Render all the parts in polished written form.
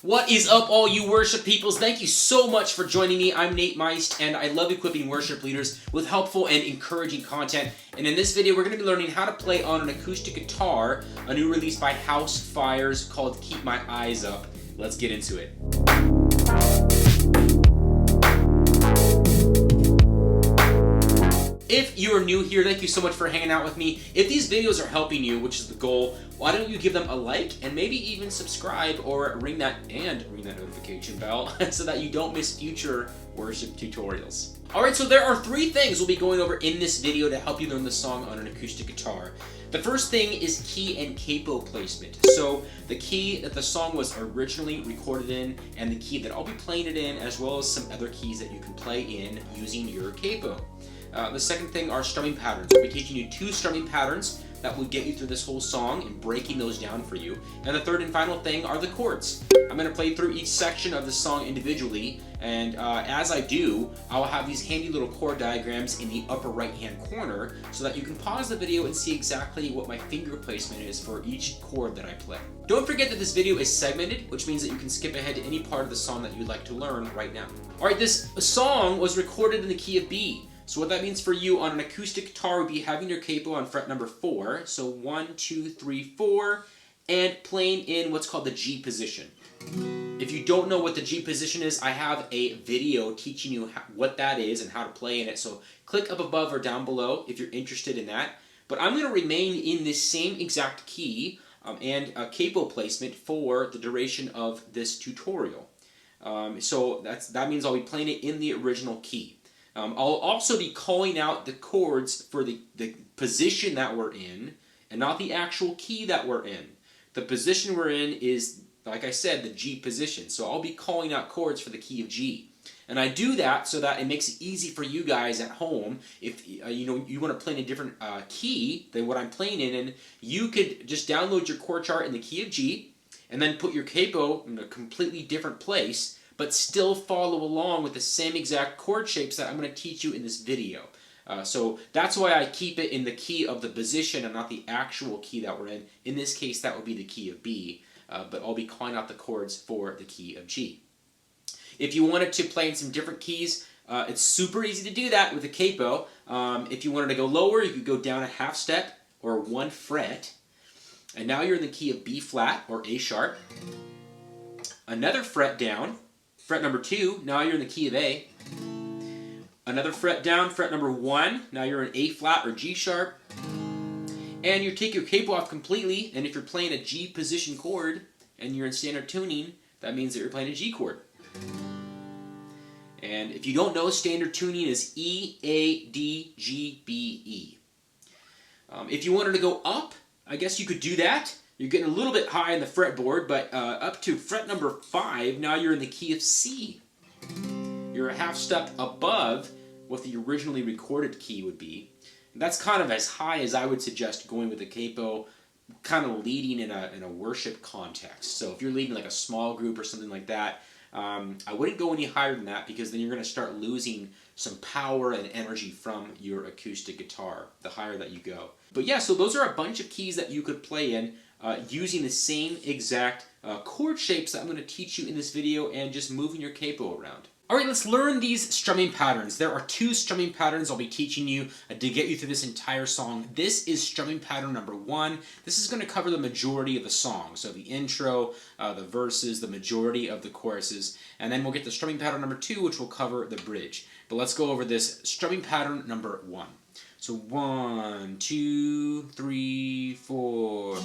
What is up, all you worship peoples? Thank you so much for joining me. I'm Nate Meist, and I love equipping worship leaders with helpful and encouraging content. And in this video, we're going to be learning how to play on an acoustic guitar, a new release by Housefires called Keep My Eyes Up. Let's get into it. If you are new here, thank you so much for hanging out with me. If these videos are helping you, which is the goal, why don't you give them a like and maybe even subscribe or ring that notification bell so that you don't miss future worship tutorials. Alright, so there are three things we'll be going over in this video to help you learn the song on an acoustic guitar. The first thing is key and capo placement. So the key that the song was originally recorded in and the key that I'll be playing it in, as well as some other keys that you can play in using your capo. The second thing are strumming patterns. I'll be teaching you 2 strumming patterns that will get you through this whole song and breaking those down for you. And the third and final thing are the chords. I'm going to play through each section of the song individually, and as I do, I'll have these handy little chord diagrams in the upper right hand corner so that you can pause the video and see exactly what my finger placement is for each chord that I play. Don't forget that this video is segmented, which means that you can skip ahead to any part of the song that you'd like to learn right now. Alright, this song was recorded in the key of B. So what that means for you on an acoustic guitar would be having your capo on fret number 4, so 1, 2, 3, 4, and playing in what's called the G position. If you don't know what the G position is, I have a video teaching you what that is and how to play in it, so click up above or down below if you're interested in that. But I'm going to remain in this same exact key and capo placement for the duration of this tutorial. So that means I'll be playing it in the original key. I'll also be calling out the chords for the position that we're in, and not the actual key that we're in. The position we're in is, like I said, the G position. So I'll be calling out chords for the key of G. And I do that so that it makes it easy for you guys at home. If you want to play in a different key than what I'm playing in, and you could just download your chord chart in the key of G, and then put your capo in a completely different place, but still follow along with the same exact chord shapes that I'm going to teach you in this video. So that's why I keep it in the key of the position and not the actual key that we're in. In this case, that would be the key of B, but I'll be calling out the chords for the key of G. If you wanted to play in some different keys, it's super easy to do that with a capo. If you wanted to go lower, you could go down a half step or 1 fret, and now you're in the key of B flat or A sharp. Another fret down, fret number 2, now you're in the key of A. Another fret down, fret number 1, now you're in A flat or G sharp. And you take your capo off completely, and if you're playing a G position chord and you're in standard tuning, that means that you're playing a G chord. And if you don't know, standard tuning is E, A, D, G, B, E. If you wanted to go up, I guess you could do that. You're getting a little bit high in the fretboard, but up to fret number 5, now you're in the key of C. You're a half step above what the originally recorded key would be. And that's kind of as high as I would suggest going with a capo, kind of leading in a worship context. So if you're leading like a small group or something like that, I wouldn't go any higher than that, because then you're going to start losing some power and energy from your acoustic guitar the higher that you go. But yeah, so those are a bunch of keys that you could play in using the same exact chord shapes that I'm going to teach you in this video, and just moving your capo around. Alright, let's learn these strumming patterns. There are 2 strumming patterns I'll be teaching you to get you through this entire song. This is strumming pattern number 1. This is going to cover the majority of the song. So the intro, the verses, the majority of the choruses. And then we'll get the strumming pattern number 2, which will cover the bridge. But let's go over this strumming pattern number 1. So 1, 2, 3, 4...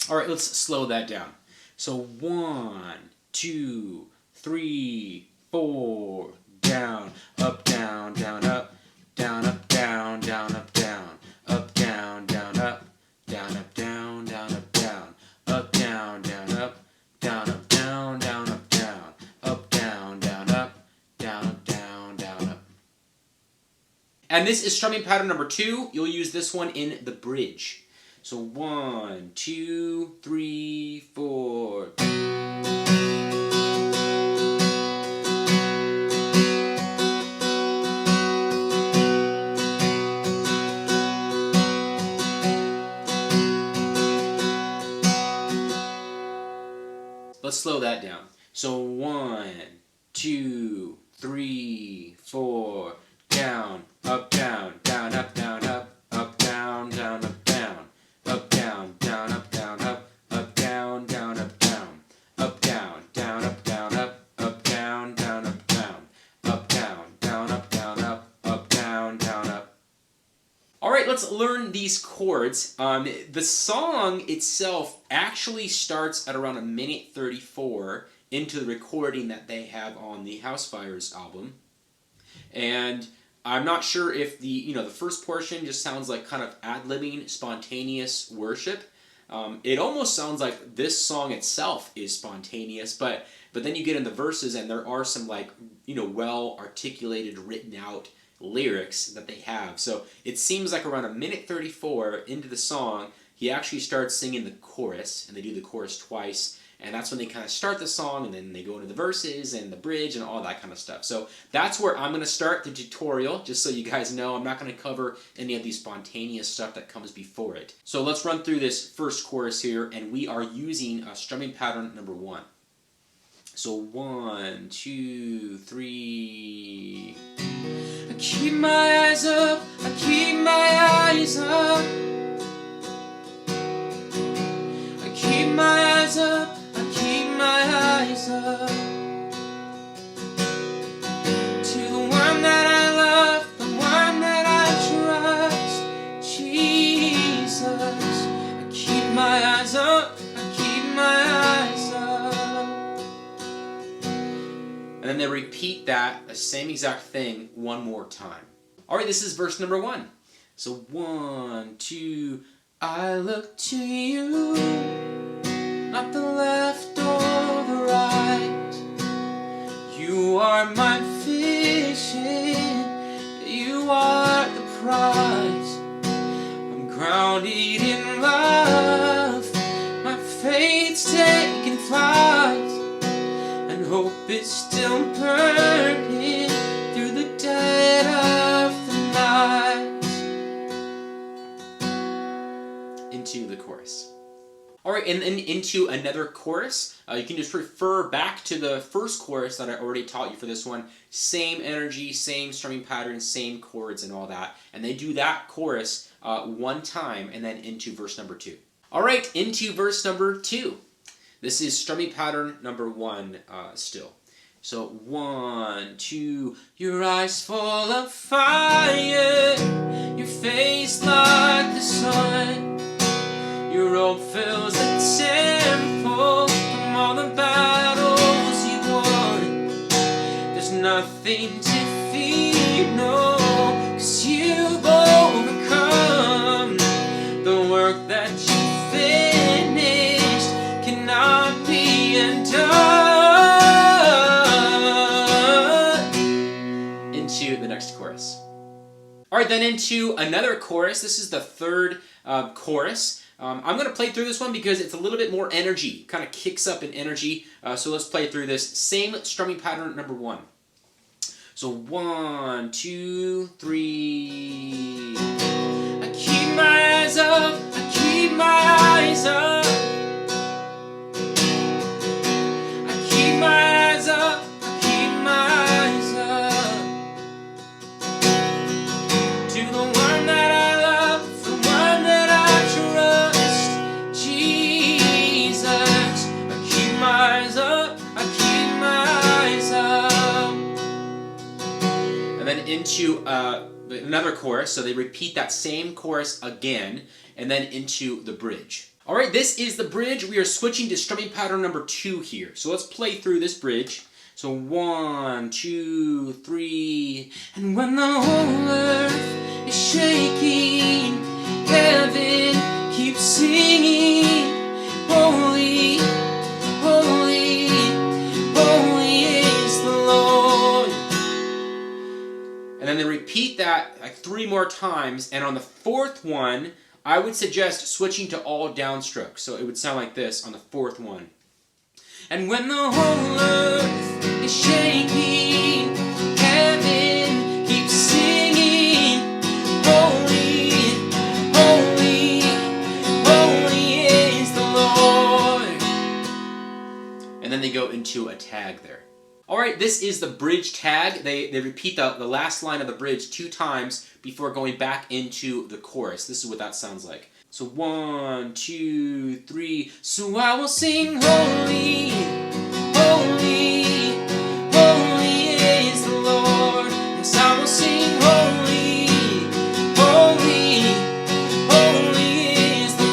Alright, let's slow that down. So 1, 2, 3, 4, down, up, down, down, up, down, up, down, down, up, down, up, down, down, up, down, up, down, down, up, down, up, down, down, up, down, up, down, down, up, down, up, down, down, up, down, up, down, down, up. And this is strumming pattern number 2. You'll use this one in the bridge. So 1, 2, 3, 4. Let's slow that down. So 1, 2, 3, 4, down, up, down, down, up, down, up, down, down, up, down, up, down, down, up, down, up, down, down, up, down, up, down, down, up, down, up, down, down, up, down, up, down, down, up, down, up, down, down, up. All right, let's learn these chords. The song itself actually starts at around 1:34 into the recording that they have on the Housefires album. And I'm not sure if the first portion just sounds like kind of ad-libbing, spontaneous worship. It almost sounds like this song itself is spontaneous, but then you get in the verses and there are some well articulated, written out lyrics that they have. So it seems like around 1:34 into the song, he actually starts singing the chorus, and they do the chorus twice. And that's when they kind of start the song, and then they go into the verses and the bridge and all that kind of stuff. So that's where I'm going to start the tutorial, just so you guys know. I'm not going to cover any of the spontaneous stuff that comes before it. So let's run through this first chorus here, and we are using strumming pattern number 1. So 1, 2, 3. I keep my eyes up, I keep my eyes up. I keep my eyes up, my eyes up to the one that I love, the one that I trust, Jesus. I keep my eyes up, I keep my eyes up. And then they repeat that, the same exact thing, one more time. Alright, this is verse number 1. So 1, 2, I look to you, not the left or the right. You are my vision, you are the prize. I'm grounded in love, my faith's taking flight, and hope is still burning through the dead of the night. Into the chorus. Alright, and then into another chorus. You can just refer back to the first chorus that I already taught you for this one. Same energy, same strumming pattern, same chords and all that. And they do that chorus one time and then into verse number 2. Alright, into verse number 2. This is strumming pattern number 1 still. So 1, 2, your eyes full of fire, your face like the sun. Your robe fills the temple from all the battles you won. There's nothing to fear, no, 'cause you've overcome. The work that you finished cannot be undone. Into the next chorus. Alright, then into another chorus. This is the third chorus. I'm going to play through this one because it's a little bit more energy. Kind of kicks up in energy. So let's play through this. Same strumming pattern number 1. So 1, 2, 3. I keep my eyes up. I keep my eyes up. I keep my eyes up. I keep my eyes up. To the one that I love, the one that I trust. Into another chorus, so they repeat that same chorus again, and then into the bridge. Alright, this is the bridge. We are switching to strumming pattern number 2 here. So let's play through this bridge. So 1, 2, 3. And when the whole earth is shaking, heaven keeps singing, holy, holy, holy is the Lord. And then they repeat that like 3 more times, and on the 4th one, I would suggest switching to all downstrokes. So it would sound like this on the 4th one. And when the whole earth is shaking, heaven keeps singing, holy, holy, holy is the Lord. and then they go into a tag there. Alright, this is the bridge tag. They repeat the last line of the bridge 2 times before going back into the chorus. This is what that sounds like. So 1, 2, 3. So I will sing holy, holy, holy is the Lord. Yes, I will sing holy, holy, holy is the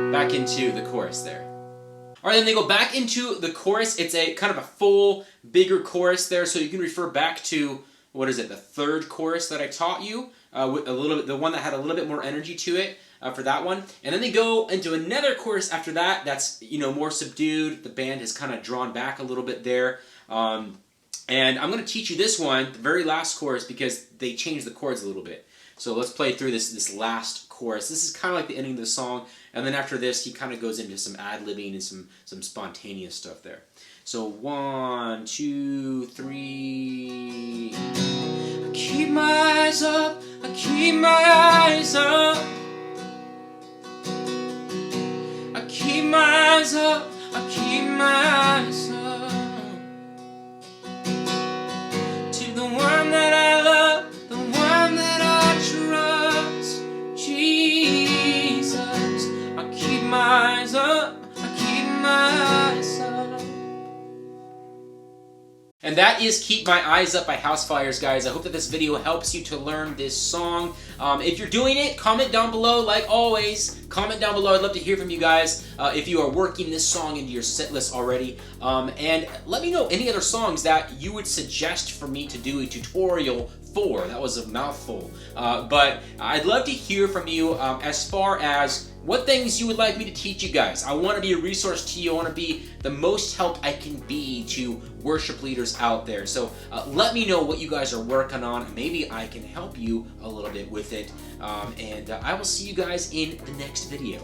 Lord. Back into the chorus there. Alright, then they go back into the chorus. It's a kind of a full, bigger chorus there, so you can refer back to, what is it, the 3rd chorus that I taught you, with a little bit, the one that had a little bit more energy to it for that one. And then they go into another chorus after that that's, you know, more subdued. The band has kind of drawn back a little bit there. And I'm going to teach you this one, the very last chorus, because they changed the chords a little bit. So let's play through this last chorus. This is kind of like the ending of the song, and then after this he kind of goes into some ad-libbing and some spontaneous stuff there. So 1, 2, 3. I keep my eyes up, I keep my eyes up. I keep my eyes up, I keep my eyes up. To the one that I love, the one that I trust, Jesus. I keep my eyes up, I keep my eyes up. And that is Keep My Eyes Up by Housefires, guys. I hope that this video helps you to learn this song. If you're doing it, comment down below, like always. Comment down below. I'd love to hear from you guys if you are working this song into your set list already. And let me know any other songs that you would suggest for me to do a tutorial for. That was a mouthful. But I'd love to hear from you as far as what things you would like me to teach you guys. I want to be a resource to you. I want to be the most help I can be to worship leaders out there. So let me know what you guys are working on. Maybe I can help you a little bit with it. And I will see you guys in the next video.